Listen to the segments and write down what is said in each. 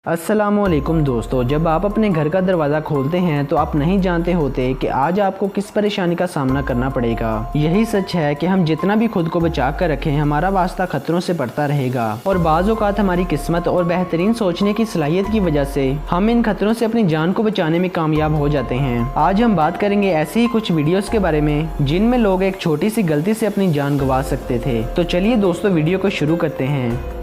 अस्सलाम वालेकुम दोस्तों, जब आप अपने घर का दरवाज़ा खोलते हैं तो आप नहीं जानते होते कि आज आपको किस परेशानी का सामना करना पड़ेगा। यही सच है कि हम जितना भी खुद को बचा कर रखें, हमारा वास्ता खतरों से बढ़ता रहेगा और बाज़ औक़ात हमारी किस्मत और बेहतरीन सोचने की सलाहियत की वजह से हम इन खतरों से अपनी जान को बचाने में कामयाब हो जाते हैं। आज हम बात करेंगे ऐसी ही कुछ वीडियोस के बारे में जिनमें लोग एक छोटी सी गलती से अपनी जान गंवा सकते थे। तो चलिए दोस्तों, वीडियो को शुरू करते हैं।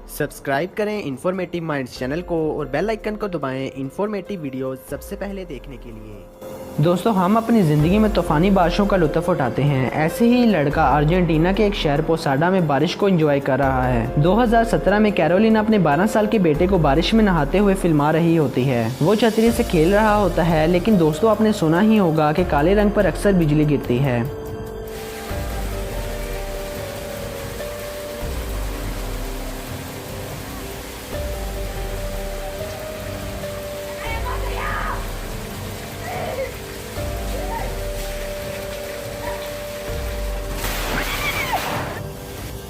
सब्सक्राइब करें इन्फॉर्मेटिव माइंड्स चैनल को और बेल आइकन को दबाएं इन्फॉर्मेटिव वीडियोस सबसे पहले देखने के लिए। दोस्तों, हम अपनी ज़िंदगी में तूफ़ानी बारिशों का लुत्फ़ उठाते हैं। ऐसे ही लड़का अर्जेंटीना के एक शहर पोसाडा में बारिश को एंजॉय कर रहा है। 2017 में कैरोलिना अपने 12 साल के बेटे को बारिश में नहाते हुए फिल्मा रही होती है। वो छतरी से खेल रहा होता है, लेकिन दोस्तों आपने सुना ही होगा कि काले रंग पर अक्सर बिजली गिरती है।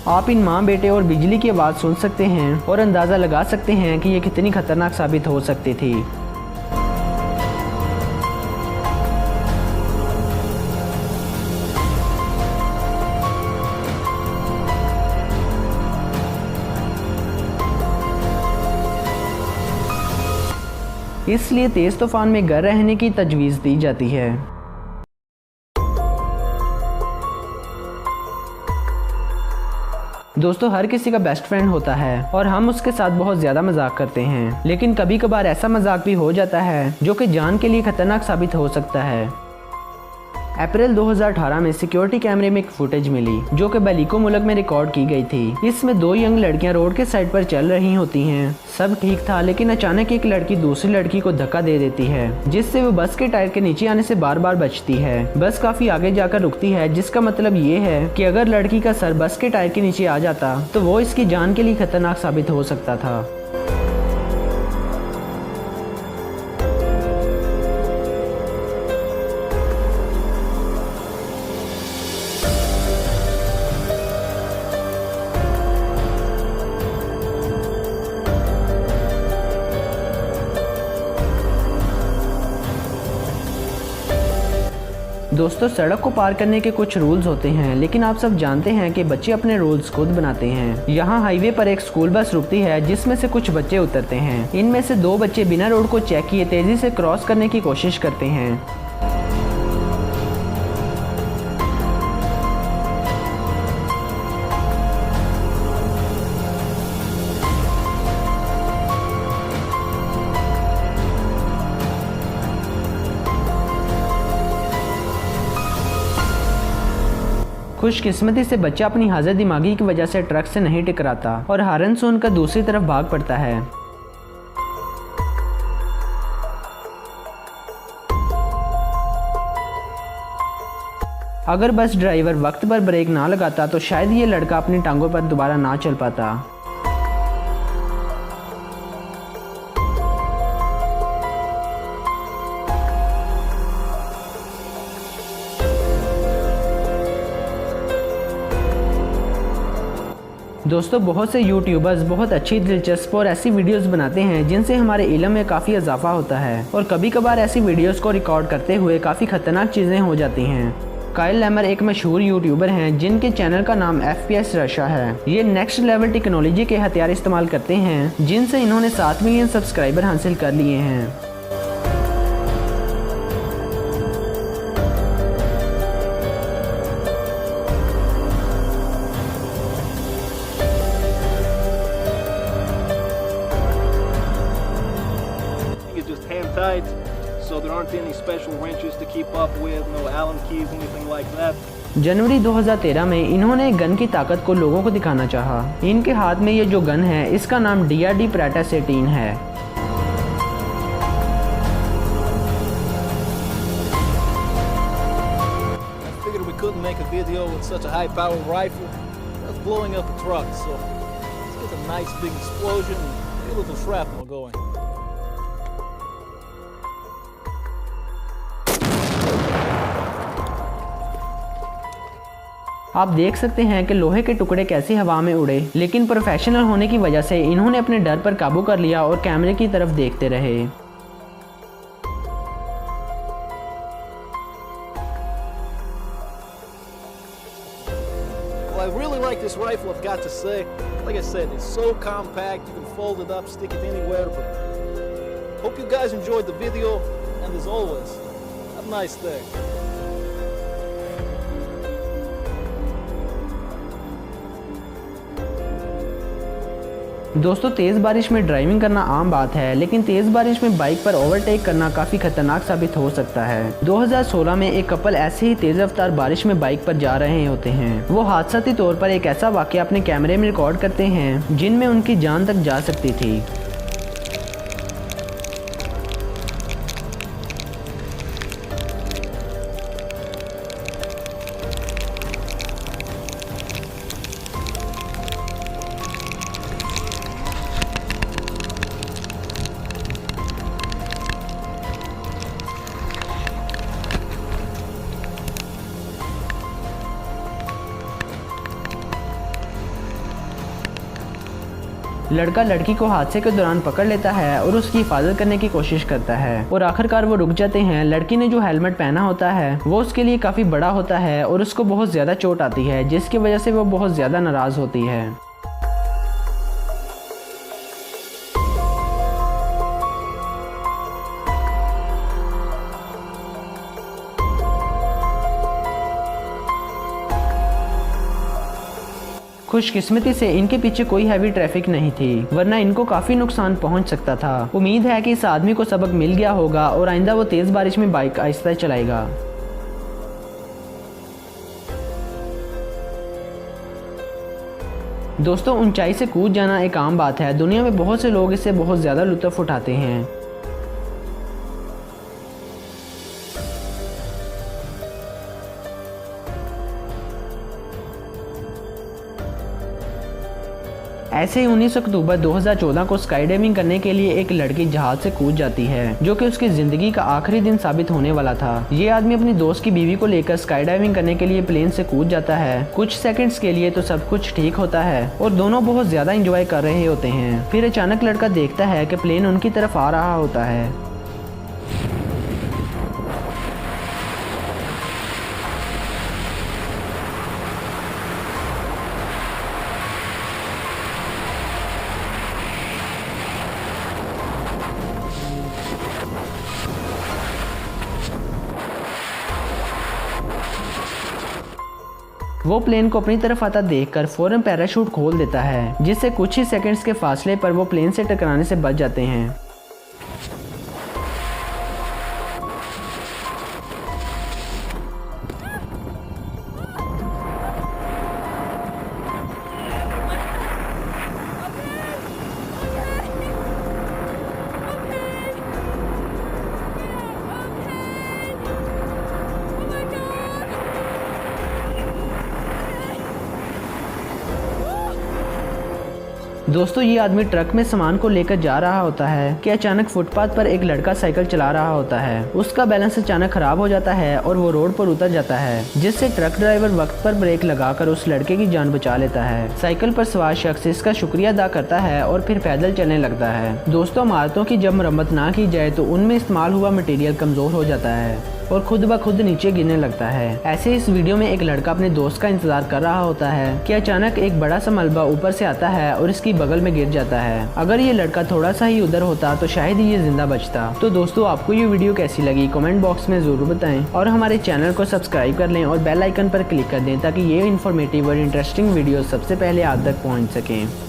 आप इन माँ बेटे और बिजली की आवाज़ सुन सकते हैं और अंदाज़ा लगा सकते हैं कि ये कितनी खतरनाक साबित हो सकती थी। इसलिए तेज़ तूफान में घर रहने की तजवीज़ दी जाती है। दोस्तों, हर किसी का बेस्ट फ्रेंड होता है और हम उसके साथ बहुत ज़्यादा मजाक करते हैं, लेकिन कभी कभार ऐसा मजाक भी हो जाता है जो कि जान के लिए खतरनाक साबित हो सकता है। अप्रैल 2018 में सिक्योरिटी कैमरे में एक फुटेज मिली जो कि बेलिको मुल्क में रिकॉर्ड की गई थी। इसमें दो यंग लड़कियां रोड के साइड पर चल रही होती हैं। सब ठीक था, लेकिन अचानक एक लड़की दूसरी लड़की को धक्का दे देती है, जिससे वो बस के टायर के नीचे आने से बार बार बचती है। बस काफी आगे जाकर रुकती है, जिसका मतलब ये है कि अगर लड़की का सर बस के टायर के नीचे आ जाता तो वो इसकी जान के लिए खतरनाक साबित हो सकता था। दोस्तों, सड़क को पार करने के कुछ रूल्स होते हैं, लेकिन आप सब जानते हैं कि बच्चे अपने रूल्स खुद बनाते हैं। यहाँ हाईवे पर एक स्कूल बस रुकती है जिसमें से कुछ बच्चे उतरते हैं। इनमें से दो बच्चे बिना रोड को चेक किए तेजी से क्रॉस करने की कोशिश करते हैं। खुशकिस्मती से बच्चा अपनी हाजिर दिमागी की वजह से ट्रक से नहीं टकराता और हॉर्न सुनकर दूसरी तरफ भाग पड़ता है। अगर बस ड्राइवर वक्त पर ब्रेक ना लगाता तो शायद ये लड़का अपनी टांगों पर दोबारा ना चल पाता। दोस्तों, बहुत से यूट्यूबर्स बहुत अच्छी, दिलचस्प और ऐसी वीडियोस बनाते हैं जिनसे हमारे इल्म में काफ़ी इजाफा होता है और कभी कभार ऐसी वीडियोस को रिकॉर्ड करते हुए काफ़ी खतरनाक चीज़ें हो जाती हैं। काइल लेमर एक मशहूर यूट्यूबर हैं जिनके चैनल का नाम FPS रशा है। ये नेक्स्ट लेवल टेक्नोलॉजी के हथियार इस्तेमाल करते हैं जिनसे इन्होंने 7 मिलियन सब्सक्राइबर हासिल कर लिए हैं। Tight, so there aren't any special wrenches to keep up with, no Allen keys, anything like that. जनवरी 2013 में इन्होंने गन की ताकत को लोगों को दिखाना चाहा। इनके हाथ में ये जो गन है इसका नाम DRD Pratas 18 है। I figured we couldn't make a video with such a high-powered rifle that's blowing up a truck, so let's get a nice big explosion and get a little shrapnel going. आप देख सकते हैं कि लोहे के टुकड़े कैसे हवा में उड़े, लेकिन प्रोफेशनल होने की वजह से इन्होंने अपने डर पर काबू कर लिया और कैमरे की तरफ देखते रहे। Well, I really like this rifle, I've got to say. Like I said, it's so compact, you can fold it up, stick it anywhere. But hope you guys enjoyed the video, and as always, have a nice day. दोस्तों, तेज़ बारिश में driving करना आम बात है, लेकिन तेज़ बारिश में बाइक पर ओवरटेक करना काफ़ी खतरनाक साबित हो सकता है। 2016 में एक कपल ऐसे ही तेज़ रफ्तार बारिश में बाइक पर जा रहे होते हैं। वो हादसाती तौर पर एक ऐसा वाक़या अपने कैमरे में रिकॉर्ड करते हैं जिनमें उनकी जान तक जा सकती थी। लड़का लड़की को हादसे के दौरान पकड़ लेता है और उसकी हिफाजत करने की कोशिश करता है और आखिरकार वो रुक जाते हैं। लड़की ने जो हेलमेट पहना होता है वो उसके लिए काफ़ी बड़ा होता है और उसको बहुत ज़्यादा चोट आती है, जिसकी वजह से वो बहुत ज़्यादा नाराज़ होती है। खुशकिस्मती से इनके पीछे कोई हैवी ट्रैफिक नहीं थी, वरना इनको काफी नुकसान पहुंच सकता था। उम्मीद है कि इस आदमी को सबक मिल गया होगा और आइंदा वो तेज बारिश में बाइक आहिस्ता चलाएगा। दोस्तों, ऊंचाई से कूद जाना एक आम बात है। दुनिया में बहुत से लोग इससे बहुत ज्यादा लुत्फ उठाते हैं। ऐसे ही 19 अक्टूबर 2014 को स्काई डाइविंग करने के लिए एक लड़की जहाज से कूद जाती है, जो कि उसकी जिंदगी का आखिरी दिन साबित होने वाला था। ये आदमी अपनी दोस्त की बीवी को लेकर स्काई डाइविंग करने के लिए प्लेन से कूद जाता है। कुछ सेकंड्स के लिए तो सब कुछ ठीक होता है और दोनों बहुत ज्यादा एंजॉय कर रहे होते हैं। फिर अचानक लड़का देखता है कि प्लेन उनकी तरफ आ रहा होता है। वो प्लेन को अपनी तरफ आता देखकर फौरन पैराशूट खोल देता है, जिससे कुछ ही सेकंड्स के फासले पर वो प्लेन से टकराने से बच जाते हैं। दोस्तों, ये आदमी ट्रक में सामान को लेकर जा रहा होता है कि अचानक फुटपाथ पर एक लड़का साइकिल चला रहा होता है। उसका बैलेंस अचानक खराब हो जाता है और वो रोड पर उतर जाता है, जिससे ट्रक ड्राइवर वक्त पर ब्रेक लगाकर उस लड़के की जान बचा लेता है। साइकिल पर सवार शख्स इसका शुक्रिया अदा करता है और फिर पैदल चलने लगता है। दोस्तों, इमारतों की जब मरम्मत ना की जाए तो उनमें इस्तेमाल हुआ मटेरियल कमजोर हो जाता है और खुद ब खुद नीचे गिरने लगता है। ऐसे इस वीडियो में एक लड़का अपने दोस्त का इंतजार कर रहा होता है कि अचानक एक बड़ा सा मलबा ऊपर से आता है और इसकी बगल में गिर जाता है। अगर ये लड़का थोड़ा सा ही उधर होता तो शायद ही ये जिंदा बचता। तो दोस्तों, आपको ये वीडियो कैसी लगी कमेंट बॉक्स में जरूर बताएं और हमारे चैनल को सब्सक्राइब कर लें और बेल आइकन पर क्लिक कर दें ताकि ये इन्फॉर्मेटिव और इंटरेस्टिंग वीडियो सबसे पहले आप तक पहुँच सकें।